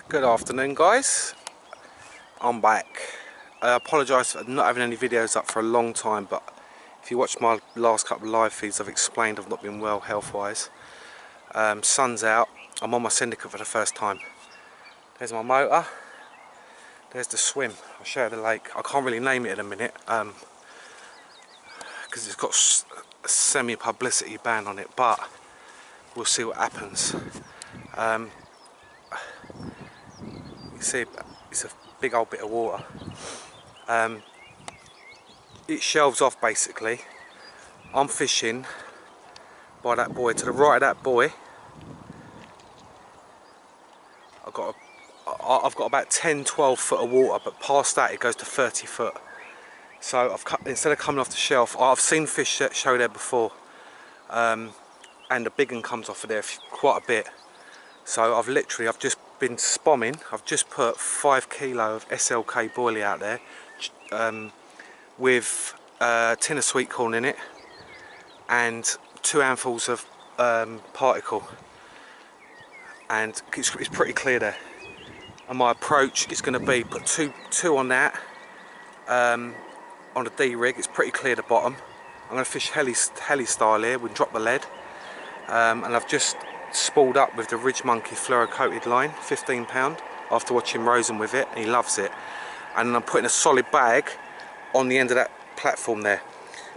Good afternoon, guys. I'm back. I apologise for not having any videos up for a long time, but if you watch my last couple of live feeds, I've explained I've not been well health wise. Sun's out. I'm on my Syndicate for the first time. There's my motor. There's the swim. I'll show you the lake. I can't really name it in a minute because it's got a semi-publicity ban on it, but we'll see what happens. You see, it's a big old bit of water. It shelves off basically. I'm fishing by that buoy. To the right of that buoy, I've got about 10-12 foot of water, but past that it goes to 30 foot. So instead of coming off the shelf, I've seen fish show there before, and the big one comes off of there quite a bit. So I've just been spomming. I've just put 5 kilo of SLK boilie out there with a tin of sweet corn in it and 2 handfuls of particle, and it's pretty clear there. And my approach is going to be put two on that on the D rig. It's pretty clear the bottom. I'm going to fish heli style here. We drop the lead, and I've just spooled up with the Ridge Monkey fluoro coated line, 15 pound, after watching Rosen with it, and he loves it. And I'm putting a solid bag on the end of that platform there,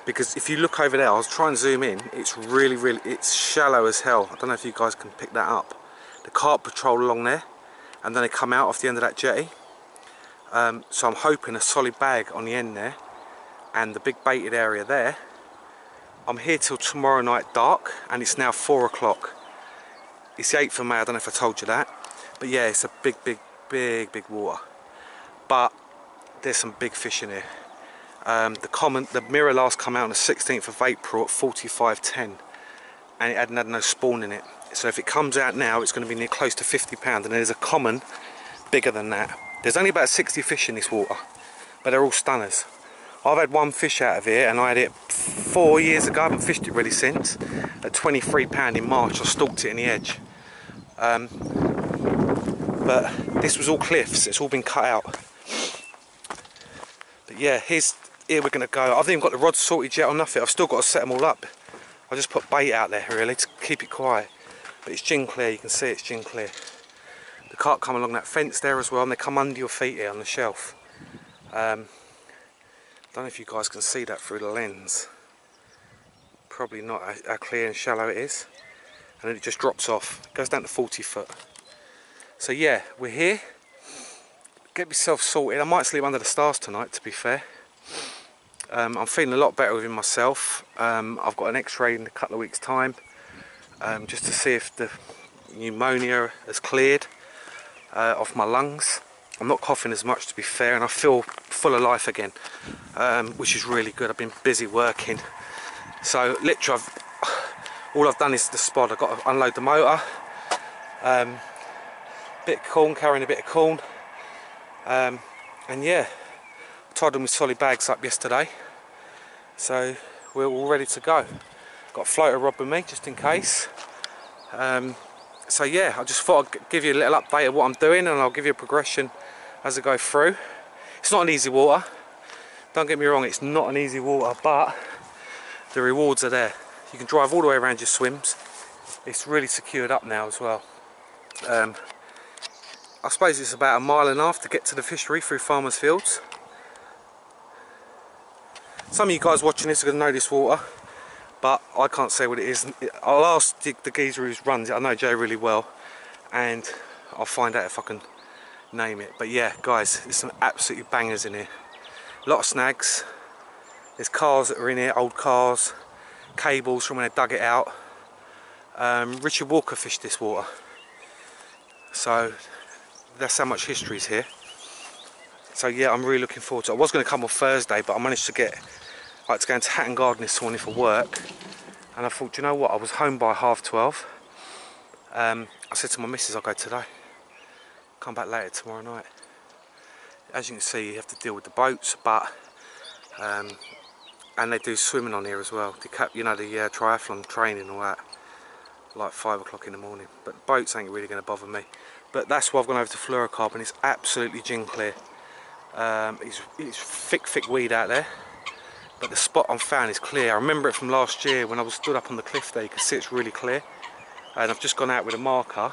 because if you look over there, I was trying to zoom in, it's really it's shallow as hell. I don't know if you guys can pick that up. The carp patrol along there, and then they come out off the end of that jetty. So I'm hoping a solid bag on the end there, and the big baited area there. I'm here till tomorrow night dark, and it's now 4 o'clock. It's the 8th of May, I don't know if I told you that. But yeah, it's a big water. But there's some big fish in here. The mirror last come out on the 16th of April at 45.10, and it hadn't had no spawn in it. So if it comes out now, it's going to be near close to 50 pound, and there's a common bigger than that. There's only about 60 fish in this water, but they're all stunners. I've had one fish out of here, and I had it 4 years ago. I haven't fished it really since. At 23 pound in March, I stalked it in the edge. But this was all cliffs. It's all been cut out. But yeah, here we're going to go. I haven't even got the rods sorted yet or nothing. I've still got to set them all up. I just put bait out there really to keep it quiet. But it's gin clear. You can see it's gin clear. The carp come along that fence there as well, and they come under your feet here on the shelf. Don't know if you guys can see that through the lens. Probably not how clear and shallow it is. And then it just drops off. It goes down to 40 foot. So yeah, we're here. Get myself sorted. I might sleep under the stars tonight, to be fair. I'm feeling a lot better within myself. I've got an x-ray in a couple of weeks time, just to see if the pneumonia has cleared off my lungs. I'm not coughing as much, to be fair, and I feel full of life again, which is really good. I've been busy working. So literally all I've done is the spot. I've got to unload the motor, bit of corn, carrying a bit of corn, and yeah, I tied them with solid bags up yesterday, so we're all ready to go. Got a floater rod with me just in case. So yeah, I just thought I'd give you a little update of what I'm doing, and I'll give you a progression as I go through. It's not an easy water, don't get me wrong, it's not an easy water, but the rewards are there. You can drive all the way around your swims. It's really secured up now as well. I suppose it's about 1.5 miles to get to the fishery through farmers' fields. Some of you guys watching this are going to know this water, but I can't say what it is. I'll ask the geezer who runs it. I know Joe really well, and I'll find out if I can name it. But yeah, guys, there's some absolutely bangers in here. A lot of snags. There's cars that are in here, old cars, cables from when they dug it out. Richard Walker fished this water, so that's how much history is here. So yeah, I'm really looking forward to it. I was going to come on Thursday, but I managed to get, I had to go into Hatton Garden this morning for work, and I thought, you know what, I was home by 12:30. I said to my missus, I'll go today, come back later tomorrow night. As you can see, you have to deal with the boats, but and they do swimming on here as well. You know, the triathlon training and all that, like 5 o'clock in the morning. But boats ain't really going to bother me. but that's why I've gone over to fluorocarb, and it's absolutely gin clear. It's thick weed out there, but the spot I'm found is clear. I remember it from last year when I was stood up on the cliff there. You can see it's really clear, and I've just gone out with a marker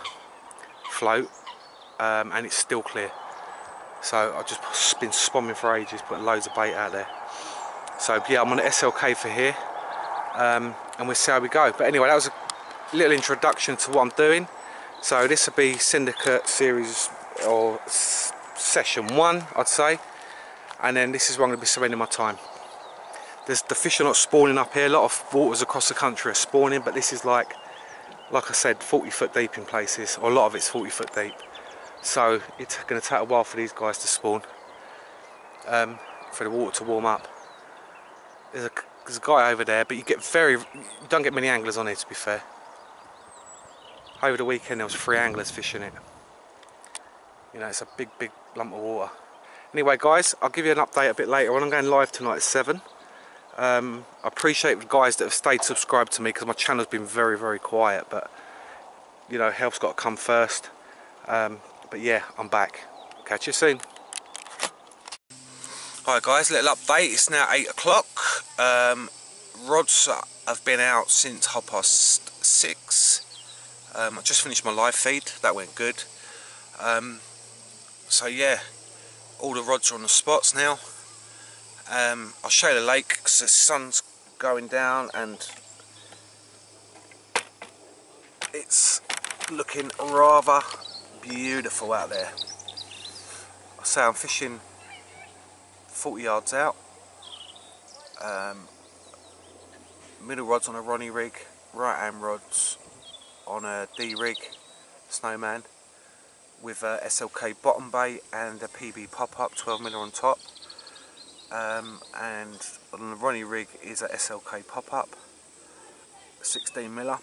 float, and it's still clear. So I've just been spomming for ages, putting loads of bait out there. So yeah, I'm on the SLK for here, and we'll see how we go. But anyway, that was a little introduction to what I'm doing. So this will be Syndicate series, or session 1, I'd say, and then this is where I'm going to be spending my time. The fish are not spawning up here. A lot of waters across the country are spawning, but this is like I said, 40 foot deep in places, or a lot of it's 40 foot deep. So it's going to take a while for these guys to spawn, for the water to warm up. There's a guy over there, but you don't get many anglers on it, to be fair. Over the weekend there was 3 anglers fishing it. You know, it's a big lump of water. Anyway guys, I'll give you an update a bit later on. I'm going live tonight at 7. I appreciate the guys that have stayed subscribed to me, because my channel's been very quiet, but you know, health's got to come first. But yeah, I'm back. Catch you soon. Hi guys, little update. It's now 8 o'clock. Rods have been out since 6:30. I just finished my live feed. That went good. So yeah, all the rods are on the spots now. I'll show you the lake because the sun's going down and it's looking rather beautiful out there. I say I'm fishing 40 yards out. Middle rods on a Ronnie rig, right hand rods on a D rig Snowman with a SLK bottom bait and a PB pop-up 12mm on top. And on the Ronnie rig is a SLK pop-up 16mm,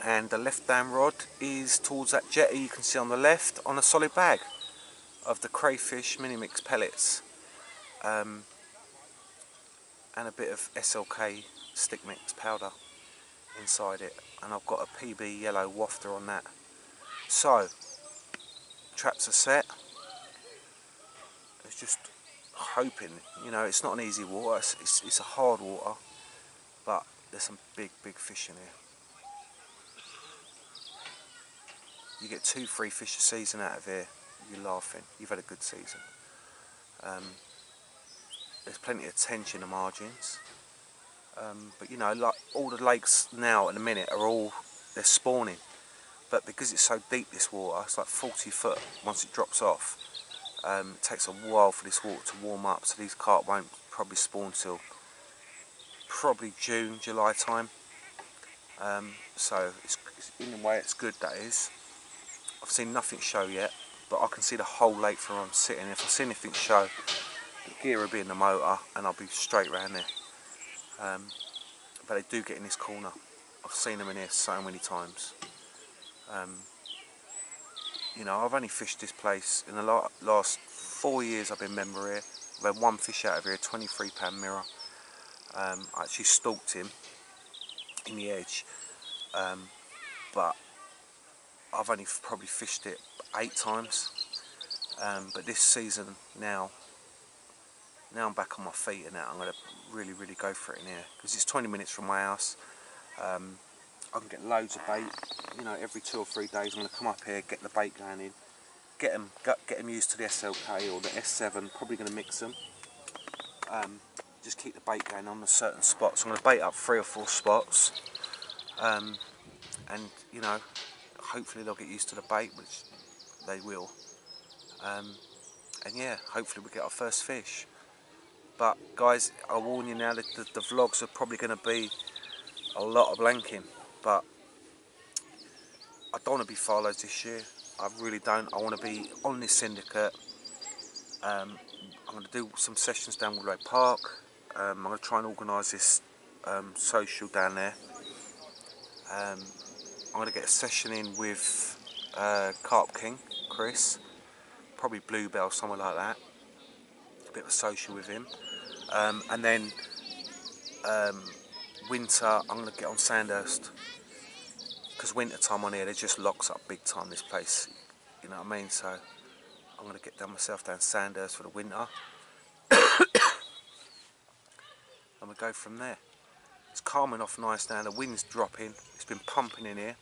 and the left hand rod is towards that jetty you can see on the left, on a solid bag of the crayfish mini mix pellets, and a bit of SLK stick mix powder inside it, and I've got a PB yellow wafter on that. So traps are set. It's just hoping, you know, it's not an easy water, it's a hard water, but there's some big fish in here. You get 2-3 fish a season out of here, you're laughing, you've had a good season. There's plenty of tension in the margins, but you know, like all the lakes now at the minute they're spawning, but because it's so deep, this water, it's like 40 foot once it drops off. It takes a while for this water to warm up, so these carp won't probably spawn till probably June, July time. So it's in a way it's good, that is. I've seen nothing show yet, but I can see the whole lake from where I'm sitting. If I see anything show, the gear will be in the motor and I'll be straight round there. But they do get in this corner. I've seen them in here so many times. You know, I've only fished this place in the last 4 years I've been member here. I've had 1 fish out of here, a 23-pound mirror. I actually stalked him in the edge, but I've only probably fished it 8 times. But this season now I'm back on my feet and now I'm going to really go for it in here, because it's 20 minutes from my house. I can get loads of bait, you know, every 2 or 3 days. I'm going to come up here, get the bait going in, get them used to the SLK or the S7, probably going to mix them. Just keep the bait going on the certain spots. I'm going to bait up 3 or 4 spots, and you know, hopefully they'll get used to the bait, which they will. And yeah, hopefully we get our first fish. But guys, I warn you now that the vlogs are probably going to be a lot of blanking, but I don't want to be farlows this year. I really don't. I want to be on this Syndicate. I'm going to do some sessions down Woodway Park. I'm going to try and organise this social down there. I'm going to get a session in with Carp King, Chris, probably Bluebell, somewhere like that. A bit of a social with him. And then winter, I'm going to get on Sandhurst, because because winter time on here, they just locks up big time, this place, you know what I mean? So I'm going to get down myself down Sandhurst for the winter and we go from there. It's calming off nice now, the wind's dropping, it's been pumping in here.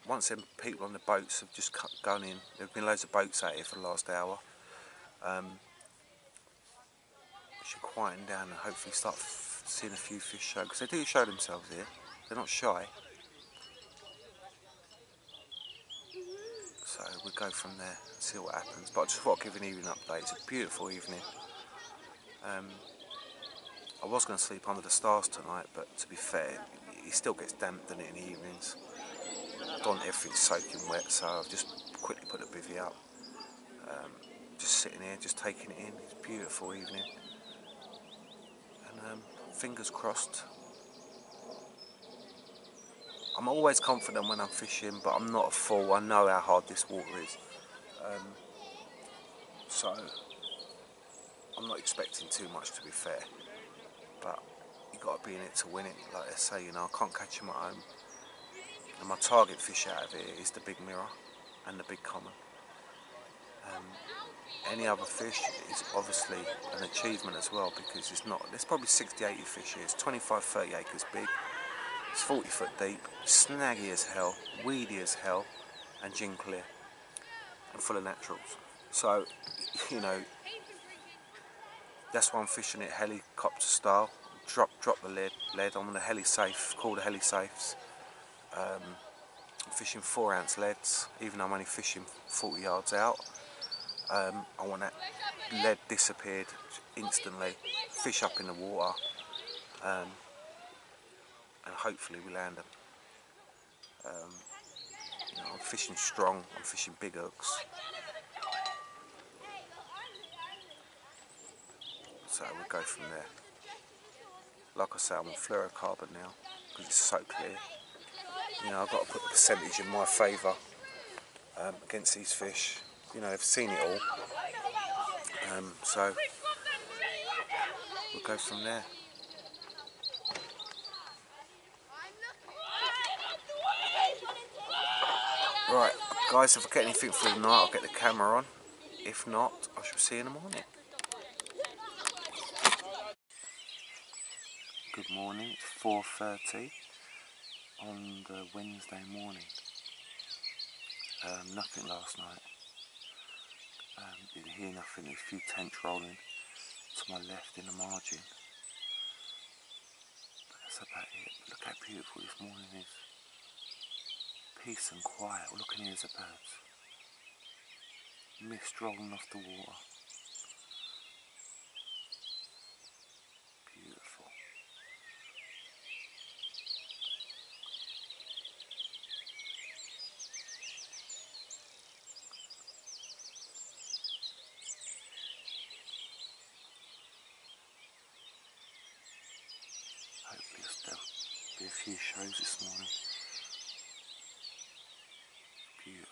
Once them people on the boats have just gone in, there have been loads of boats out here for the last hour. It should quieten down and hopefully start seeing a few fish show, because they do show themselves here, they're not shy. So we'll go from there and see what happens. But I just thought I'd give an evening update. It's a beautiful evening. I was going to sleep under the stars tonight, but to be fair, it still gets damp, doesn't it, in the evenings? I don't want everything soaking wet, so I've just quickly put the bivvy up. Just sitting here, just taking it in. It's a beautiful evening. And fingers crossed. I'm always confident when I'm fishing, but I'm not a fool. I know how hard this water is. So I'm not expecting too much, to be fair. But you've got to be in it to win it. Like I say, you know, I can't catch them at home. And my target fish out of it is the big mirror and the big common. Any other fish is obviously an achievement as well, because it's not, there's probably 60-80 fish here. It's 25-30 acres big, it's 40 foot deep, snaggy as hell, weedy as hell, and gin clear, and full of naturals. So, you know, that's why I'm fishing it helicopter style. Drop the lead. I'm on a heli safe, called a heli safes. I'm fishing 4-ounce leads, even though I'm only fishing 40 yards out. I want that lead disappeared instantly, fish up in the water, and hopefully we land them. You know, I'm fishing strong, I'm fishing big hooks. So we'll go from there. Like I say, I'm on fluorocarbon now, because it's so clear. You know, I've got to put the percentage in my favour against these fish. You know, they've seen it all. So we'll go from there. Right, guys, if I get anything for the night, I'll get the camera on. If not, I shall see you in the morning. Good morning, it's 4:30 on the Wednesday morning. Nothing last night. Didn't hear nothing, there's a few tents rolling to my left in the margin. But that's about it. Look how beautiful this morning is. Peace and quiet, all looking here is the birds. Mist rolling off the water. Beautiful. Hopefully there'll be a few shows this morning. Beautiful.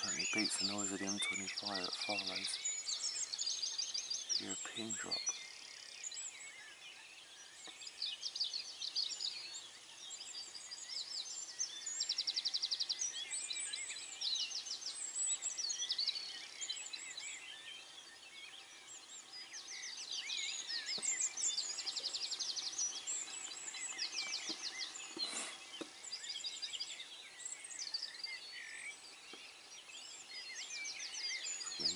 Certainly beats the noise of the M25 at Farlow's. Could hear a pin drop.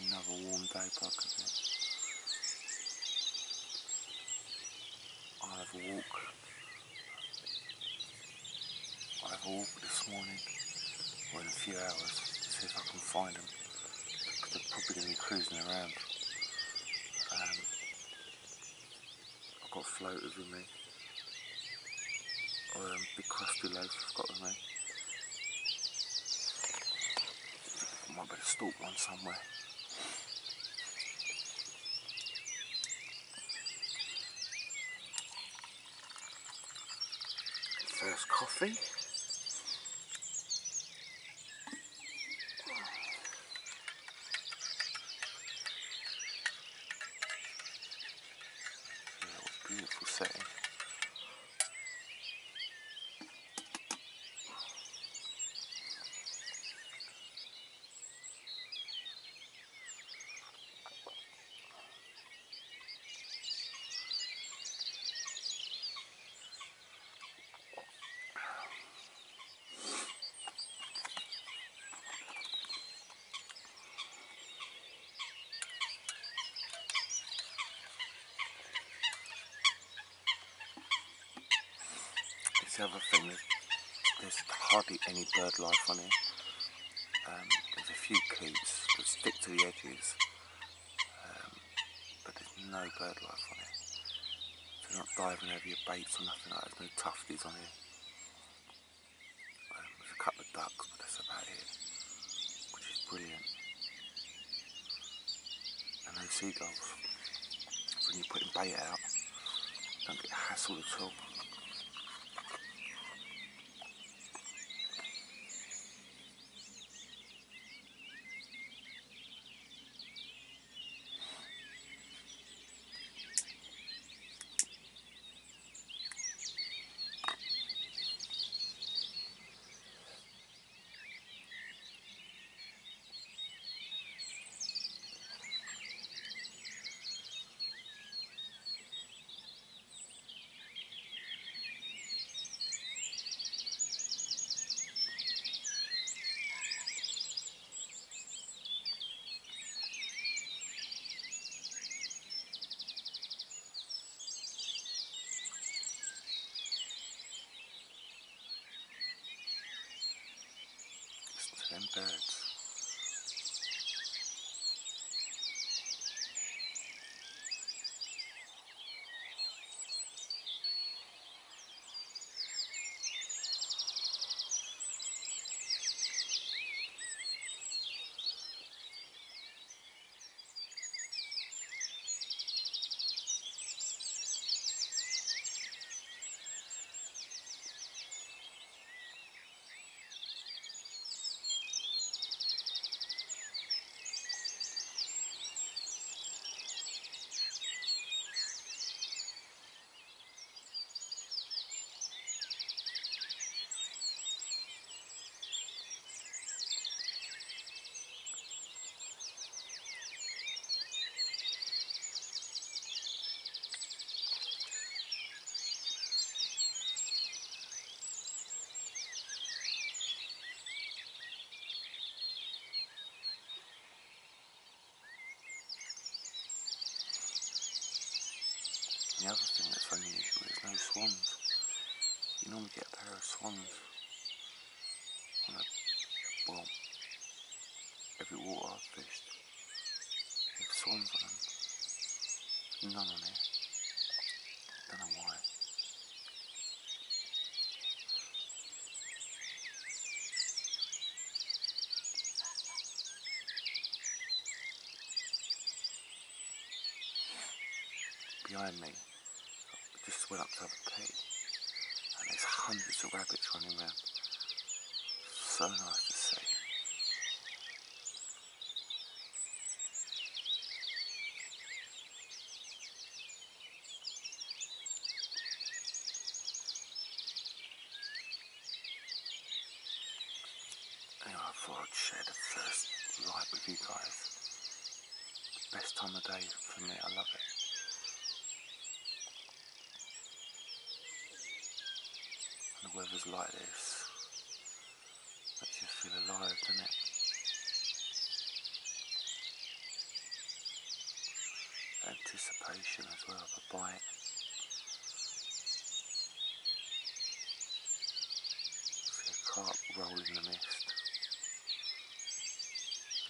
Another warm day, by the bit. I'll have a walk this morning, or in a few hours, to see if I can find them, because they're probably going to be cruising around. I've got floaters with me, big crusty loaf I've got with me. I might better stalk one somewhere. First coffee. Yeah, what a beautiful setting. The other thing, there's hardly any bird life on here. There's a few coots that stick to the edges, but there's no bird life on it. So they're not diving over your baits or nothing like that. There's no tufties on here. There's a couple of ducks, but that's about it, which is brilliant. And no seagulls. So when you're putting bait out, don't get hassled at all. Listen to them birds. The other thing that's unusual is no swans. You normally get a pair of swans on well, every water I've fished. They have swans on them. None on here. Don't know why. Behind me, I just went up to have a pee, and there's hundreds of rabbits running around. So nice to see. Anyway, I thought I'd share the first light with you guys. Best time of day for me, I love it. And the weather's like this. Makes you feel alive, doesn't it? Anticipation as well of a bite. See a carp roll in the mist.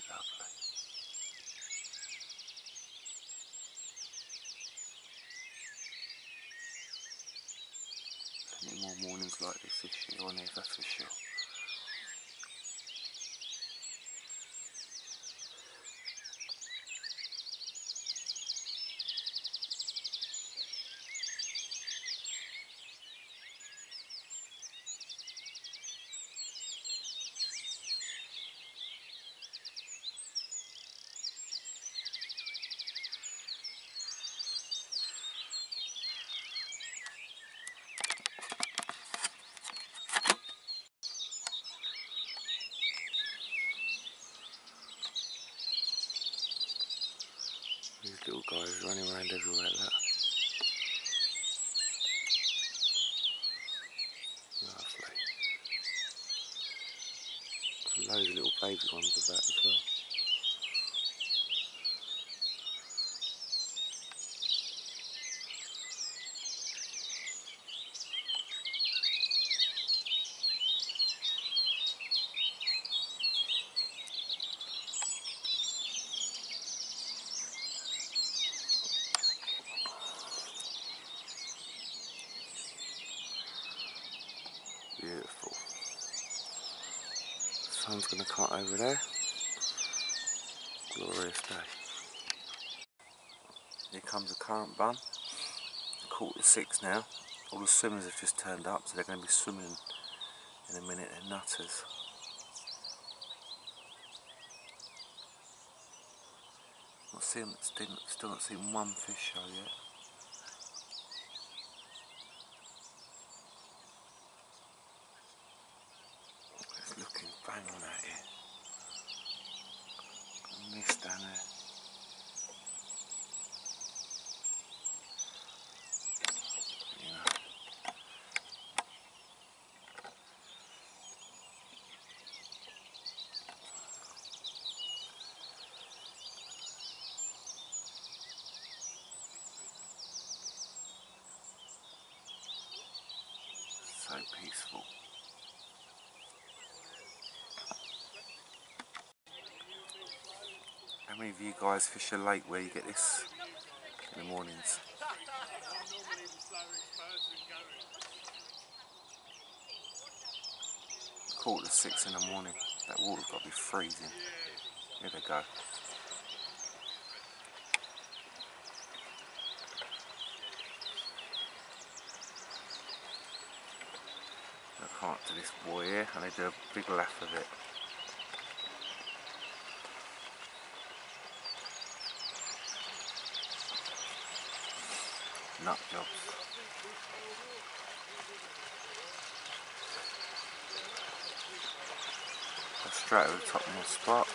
Lovely. Plenty more mornings feels like this year on here, that's for sure. These little guys running around everywhere like that. Lovely. Loads of little baby ones of that as well. Beautiful. Sun's going to cut over there. Glorious day. Here comes a current bun. 6:15 now. All the swimmers have just turned up, so they're going to be swimming in a minute. They're nutters. Still not seen one fish show yet. It's looking bang on at it. Got a mist down there. You know. So peaceful. How many of you guys fish a lake where you get this in the mornings? 6:15 in the morning. That water's got to be freezing. Here they go. I can't do this boy here, and they do a big laugh of it. Nut jobs. Go straight over the top of my spot.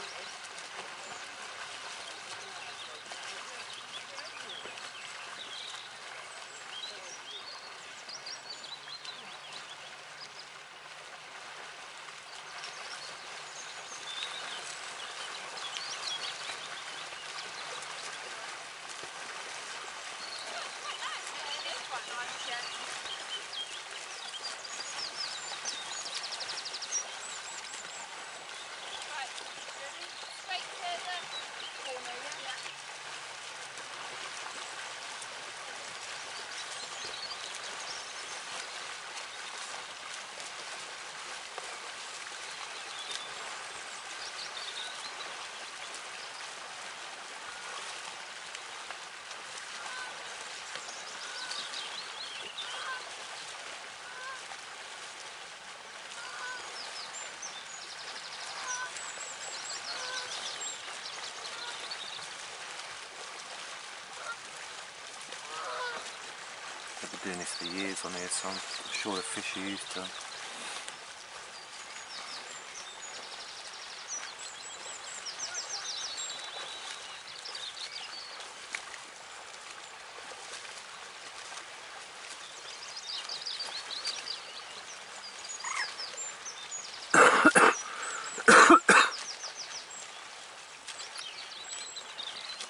I've been doing this for years on here, so I'm sure the fish are used to them.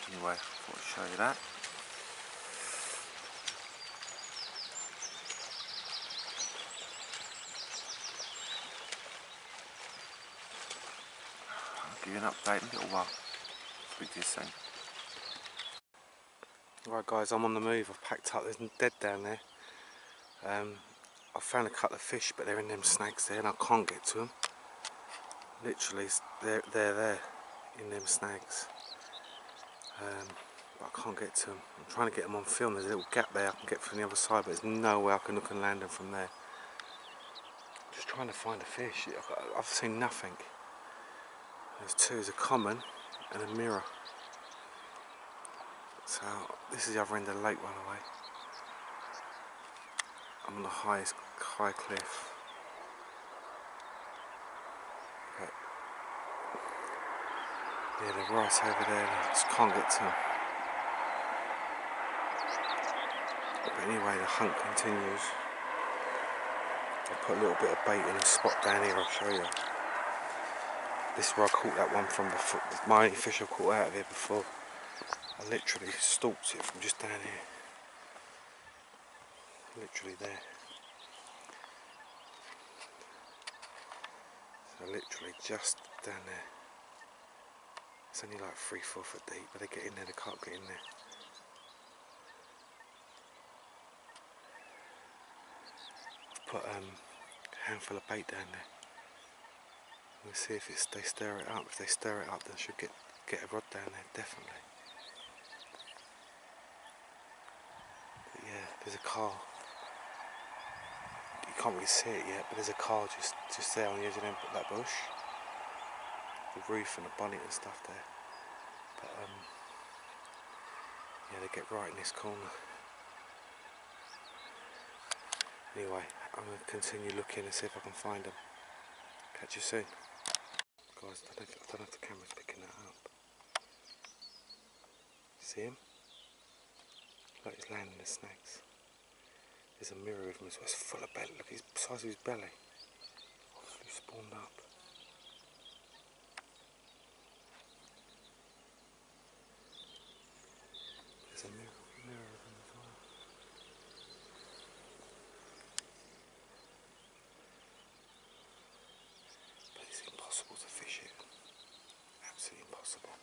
Anyway, I thought I'd show you that. I'll give you an update in a little while. Speak to you soon. Right guys, I'm on the move. I've packed up. There's dead down there. I found a couple of fish, but they're in them snags there and I can't get to them. Literally, they're there in them snags. But I can't get to them. I'm trying to get them on film. There's a little gap there I can get from the other side, but there's no way I can look and land them from there. Just trying to find a fish. I've seen nothing. There's two, there's a common and a mirror. So this is the other end of the lake, by the way. I'm on the high cliff. But yeah, they're right over there. I just can't get to them. But anyway, the hunt continues. I'll put a little bit of bait in a spot down here. I'll show you. This is where I caught that one from before. My only fish I've caught out of here before. I literally stalked it from just down here. Literally there. So literally just down there. It's only like 3-4 foot deep, but they get in there, they can't get in there. I've put a handful of bait down there. We'll see if they stir it up. If they stir it up, then I should get a rod down there, definitely. But yeah, there's a car. You can't really see it yet, but there's a car just there on the edge of that bush. The roof and the bonnet and stuff there. But yeah, they get right in this corner. Anyway, I'm going to continue looking and see if I can find them. Catch you soon. Guys, I don't know if the camera's picking that up. See him? Like he's landing the snags. There's a mirror of him as well. It's full of belly. Look at the size of his belly. Obviously spawned up. There's a mirror of him as well. But it's impossible to fish it. Absolutely impossible.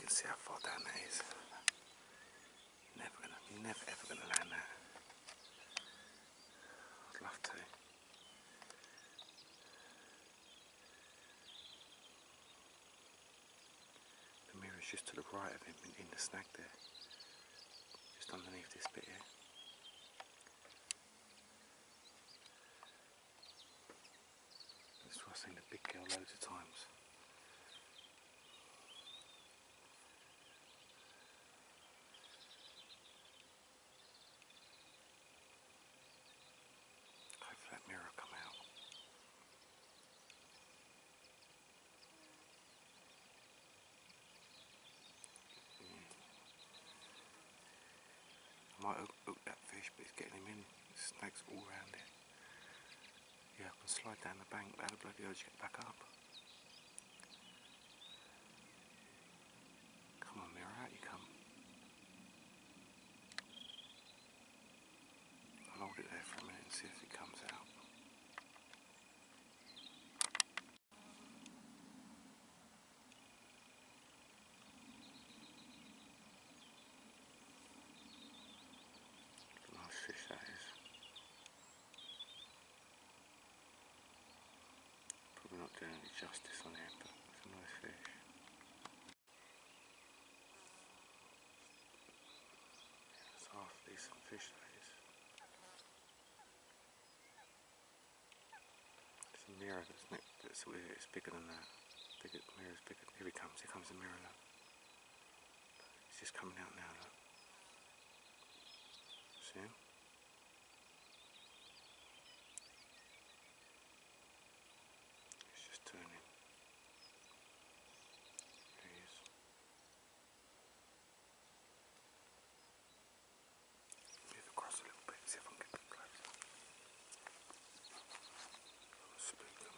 You can see how far down that is. Never ever gonna land that. I'd love to. The mirror's just to the right of him in the snag there. Just underneath this bit here. That's where I've seen the big girl loads of times. Hopefully that mirror will come out. I might hook that fish, but it's getting him in. Snags all around it. Yeah, I can slide down the bank, but how the bloody hell did you get back up? Come on, mirror, out you come. I'll hold it there for a minute and see if it comes out. Nice fish that is. Probably not doing any justice on it, but it's a nice fish. It's half a decent fish that is. It's a mirror that's it's bigger than that. The mirror's bigger. Here comes the mirror now. It's just coming out now, look. See him? It's just turning. There he is. Move across a little bit, see if I can get a bit closer. Spook them.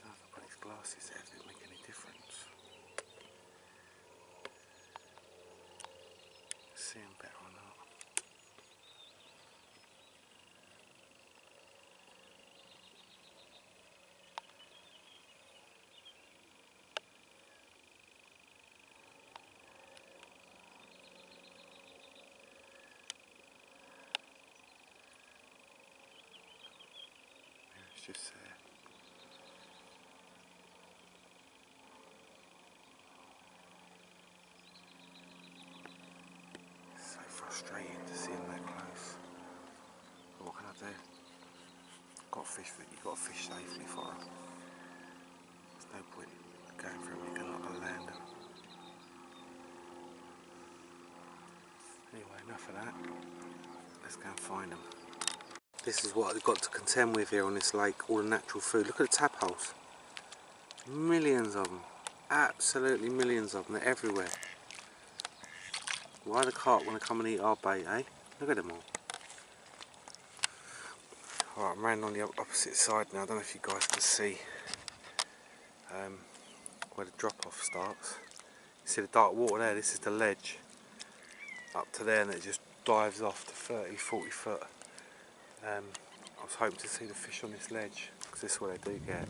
Don't know if I put his glasses there, if it make any difference. See him better or not. just there. It's so frustrating to see them that close. But what can I do? You've got to fish safely for them. There's no point going for them, you're not going to land them. Anyway, enough of that. Let's go and find them. This is what I've got to contend with here on this lake, all the natural food. Look at the tap holes. Millions of them. Absolutely millions of them. They're everywhere. Why the carp want to come and eat our bait, eh? Look at them all. Alright, I'm round on the opposite side now. I don't know if you guys can see where the drop off starts. You see the dark water there? This is the ledge. Up to there, and it just dives off to 30-40 foot. I was hoping to see the fish on this ledge, because this is what they do get.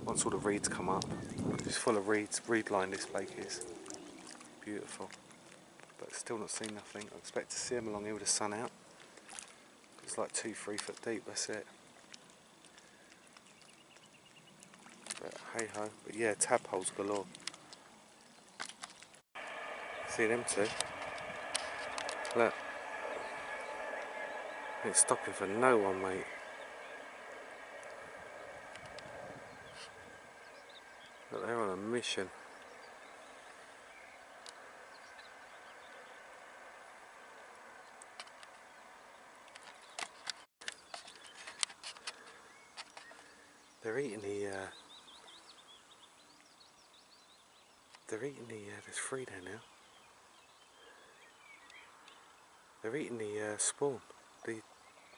Once all the reeds come up, it's full of reeds, reed line this lake is. Beautiful. But still not seen nothing. I expect to see them along here with the sun out. It's like 2-3 foot deep, that's it. But hey ho. But yeah, tap holes galore. See them too? Look. Ain't stopping for no one, mate. Look, they're on a mission. They're eating there's 3 there now. They're eating the spawn, the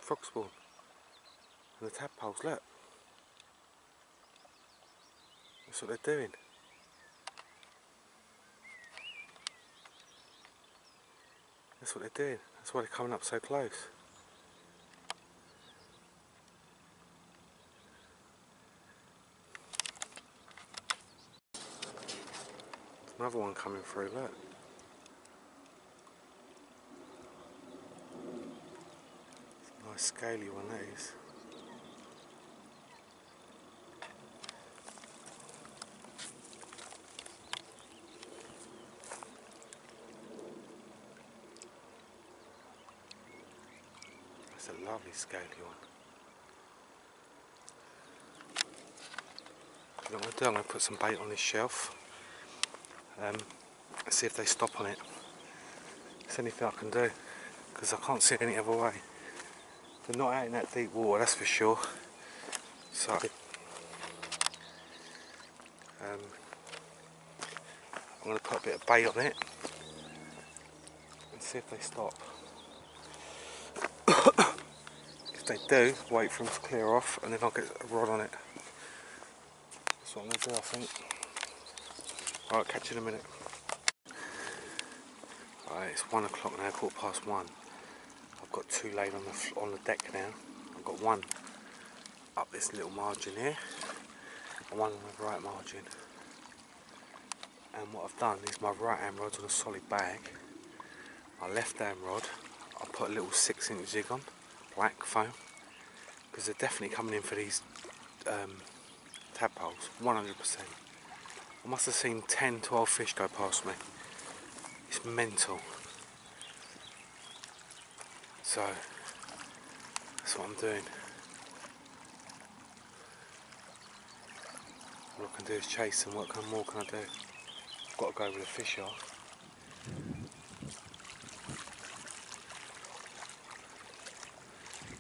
frog spawn, and the tadpoles, look. That's what they're doing. That's what they're doing. That's why they're coming up so close. There's another one coming through, look. It's a nice scaly one, that is. That's a lovely scaly one. What I'm going to do, I'm going to put some bait on this shelf. And see if they stop on it. It's anything I can do, because I can't see any other way. They're not out in that deep water, that's for sure. So I'm going to put a bit of bait on it and see if they stop. If they do, wait for them to clear off, and then I'll get a rod on it. That's what I'm going to do, I think. Alright, catch you in a minute. Alright, it's 1 o'clock now, 1:15. I've got 2 laid on the deck now. I've got 1 up this little margin here, and 1 on the right margin. And what I've done is my right hand rod's on a solid bag. My left hand rod, I put a little 6-inch jig on, black foam, because they're definitely coming in for these tadpoles, 100%. I must have seen 10-12 fish go past me. It's mental. So that's what I'm doing. All I can do is chase them. What more can I do? I've got to go where the fish are.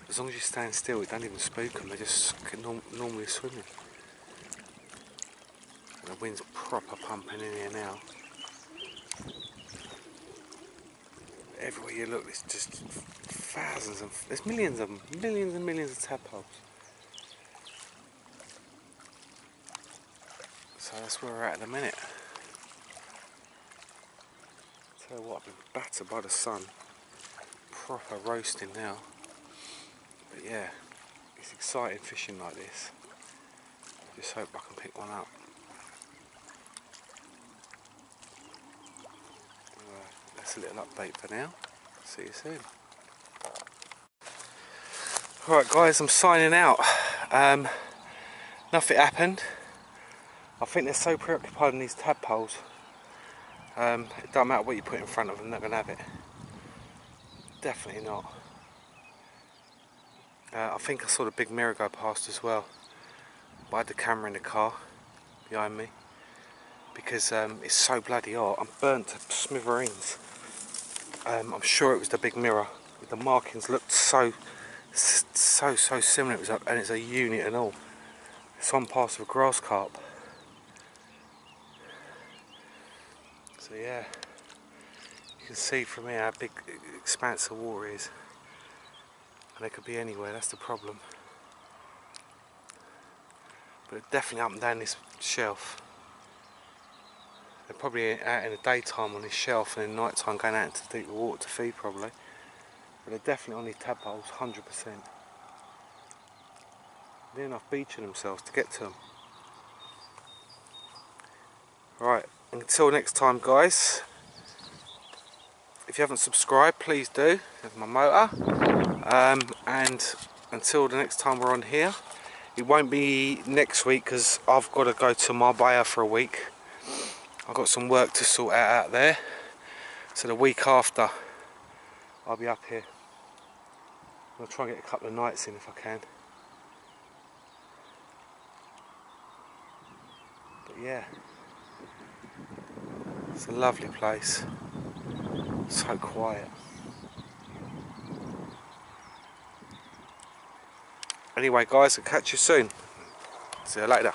As long as you stand still, it don't even spook them. They're just normally swimming. And the wind's proper pumping in here now. Everywhere you look, there's just thousands of, there's millions of them, millions and millions of tadpoles. So that's where we're at the minute. Tell you what, I've been battered by the sun, proper roasting now. But yeah, it's exciting fishing like this. I just hope I can pick one up. That's a little update for now. See you soon. Right guys, I'm signing out. Nothing happened. I think they're so preoccupied in these tadpoles. It don't matter what you put in front of them, they're not going to have it. Definitely not. I think I saw the big mirror go past as well. But I had the camera in the car behind me because it's so bloody hot. I'm burnt to smithereens. I'm sure it was the big mirror. The markings looked so similar. It was and it's a unit and all. It's on past of a grass carp. So yeah, you can see from here how big expanse of water is. And they could be anywhere, that's the problem. But they're definitely up and down this shelf. They're probably out in the daytime on this shelf and in night time going out into deep water to feed probably. But they're definitely on these tadpoles, 100%. They're enough beaching themselves to get to them. Right, until next time guys. If you haven't subscribed, please do. There's my motor. And until the next time we're on here, it won't be next week because I've got to go to Marbella for a week. I've got some work to sort out there. So the week after, I'll be up here. I'll try and get a couple of nights in if I can. But yeah, it's a lovely place. So quiet. Anyway guys, I'll catch you soon. See you later.